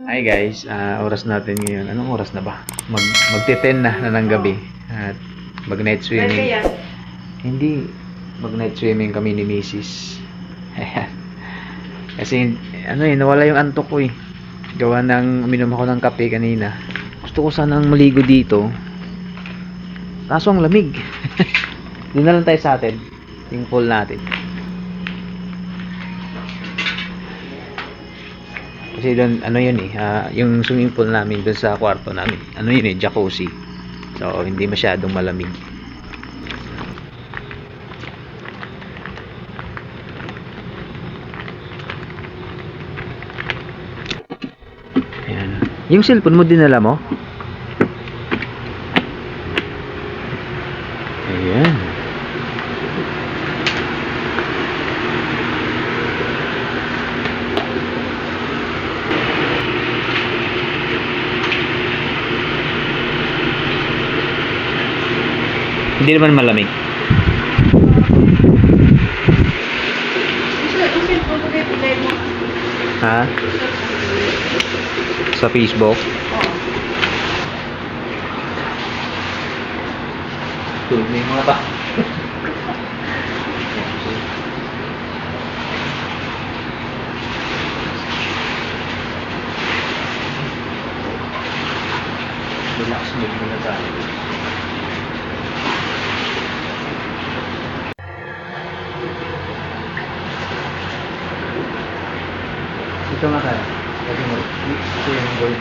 Hi guys, oras natin ngayon. Anong oras na ba? Magte-10 na ng gabi. At mag-night swimming. Hindi, mag-night swimming kami ni Mrs. Ayan. Kasi nawala yung antok ko eh. Gawa ng uminom ako ng kape kanina. Gusto ko sanang maligo dito. Kaso ang lamig. Doon na lang tayo sa atin. Yung pool natin. Kasi doon, yun eh, yung swimming pool namin doon sa kwarto namin, yun eh, jacuzzi. So, hindi masyadong malamig. Ayan. Yung cellphone mo dinala mo? Ayan. Hindi naman malamig. Ha? Sa Facebook? Tulog na yung mga ba? Relax mood muna tayo. Ito nga tayo. Ito yung gold.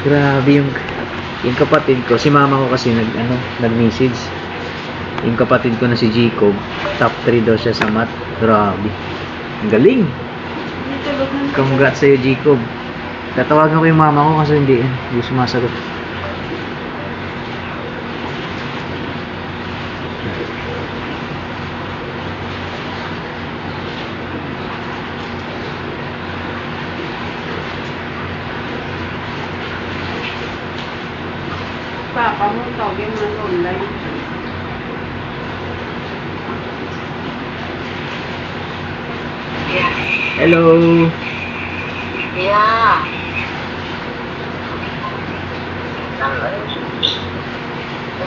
Grabe yung kapatid ko, si mama ko kasi nag-message. Yung kapatid ko na si Jacob, top 3 daw siya sa math. Grabe. Ang galing. Congrats sa'yo, Jacob. Tatawagan ko yung mama ko kasi hindi sumasagot. Papa mo, tawagin mo ng online. Hello. Yeah.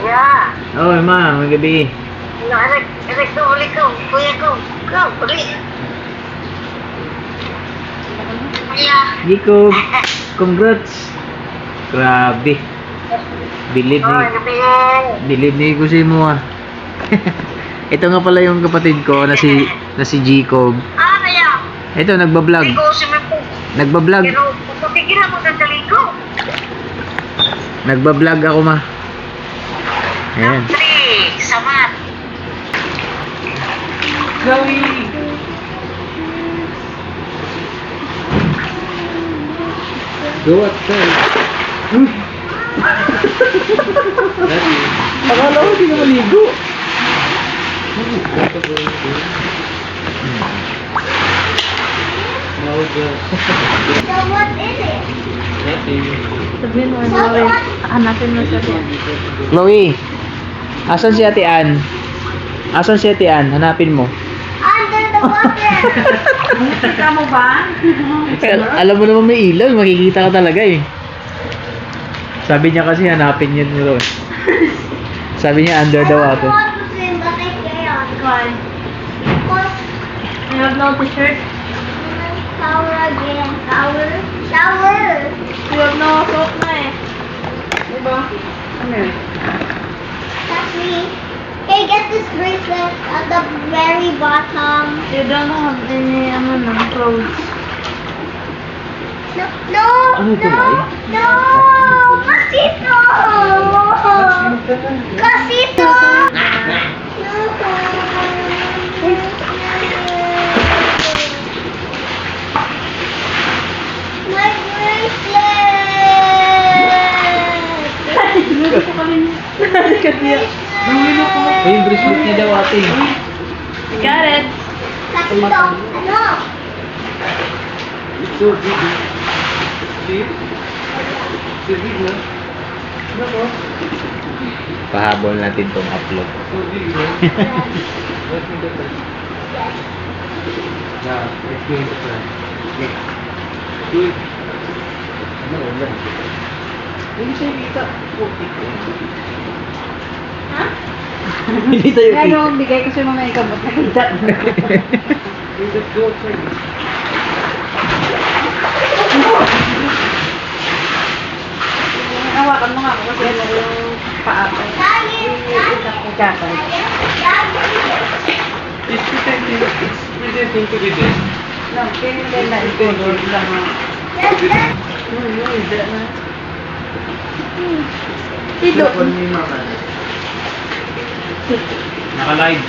Yeah. Oh, ma, magabi. Anak ko, uli ko. Kuya ko. Uli. Yeah. Jacob, congrats. Grabe. Believe ni ko si mo ah. Ito nga pala yung kapatid ko na si Jacob. Kaya. Ito, nagbablog. Nagbablog. Pero, papigilan mo ng taligo. Nagbablog ako, ma. Ayan. 3, samat. Zoe! Go outside. Akala ko hindi na maligo. So, what is it? Sabihin mo, Zoe. Hanapin mo siya diyan. Chloe, asan si Ate Ann? Asan si Ate Ann? Hanapin mo. Under the water. Nakita mo ba? Alam mo naman may ilaw, makikita ka talaga eh. Sabi niya kasi hanapin niya nyo. Sabi niya under the water. I want to swim, but I can't. Why? Because You have no t-shirt? shower again. Shower. You have no soap na eh. Diba? Ano yun? That's me. Hey, get this bracelet at the very bottom. You don't have any, clothes. No, Ano ito, Mai? no, Casito! Casito! My bracelet! Kasi Ay, yung bracelet niya daw ate. got it. Dito, ano? It's so big. See? So big, no? No, Pahabol natin tong upload. so big, no? Let me get that. Now, it's going to fly. Okay. Do it. No, no. Hindi siya kita. Ha? Hindi tayo Ano, bigay ko sa mga ikamot na kita. Just go outside. Hawakan mo nga ako kasi ano yung paa ko. Daddy, Ikakal. It's pretending to be this. No, kaya hindi na ito. Lang. Dad. Hindi na. Ito. Naka-live.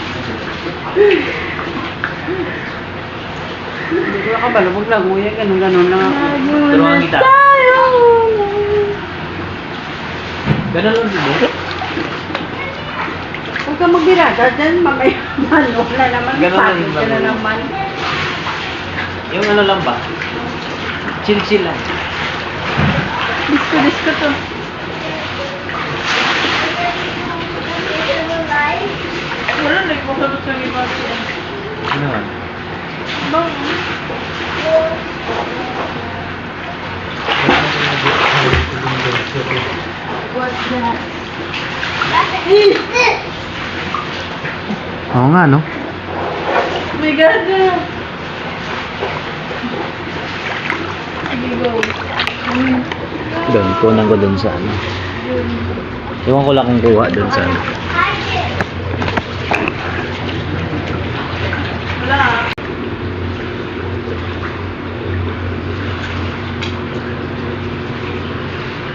Hindi ko ako balubog lang. Uya, ganun lang ako. Turuan kita. Ganun lang din. Huwag ka magbirada dyan, mamaya wala naman. Ganun lang Pagod ka na lang. naman. Yung ano lang ba? Chill lang. Disko to. Wala, nagpapalot sa iba. Ano ba? Bang. What's that? Oo nga, no? Oh my God! Sige, go. Doon, kunan ko doon sa ano. Iwan ko lang kung kuha doon sa ano. Wala.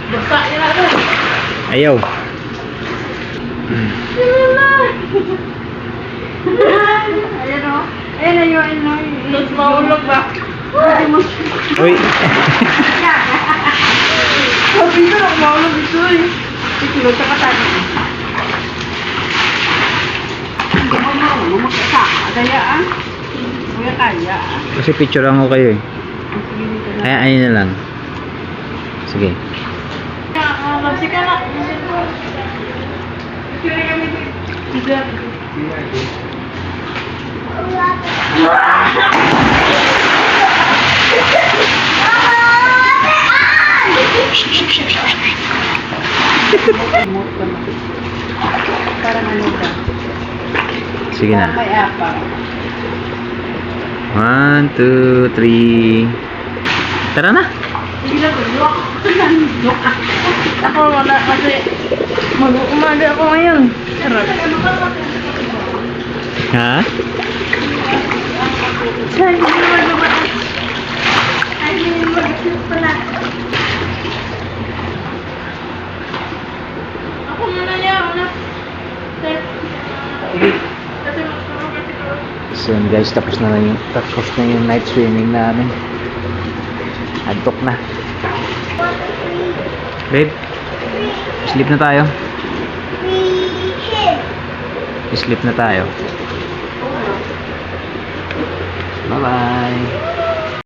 Basta yun ako. Ayaw. Ayan o. Ayan na yun. Tapos maulog ba? Uy. Sabi ko lang, maulog ito eh. Ikulog sa katani. Hindi ko maulog. Makita. Kaya ah. Kuya kaya ah. Kasi picturean ko kayo eh. Sige dito na. Ay, ayun na lang. Sige. Sige ka na. Sige kami dito. Sige. Parang ano ba? Sige na. May apa. 1, 2, 3. Tara na. Sige na, tulok. Tulok. Ako wala kasi mag-umali ako ngayon. Sarap. Ha? Ay, hindi mag-umali. Ay, hindi mag-umali pala. Ako muna niya, una. Kasi magtulog kasi ko. So yun guys, tapos na yung night swimming namin. Antok na. Babe, sleep na tayo. Sleep na tayo. Bye-bye.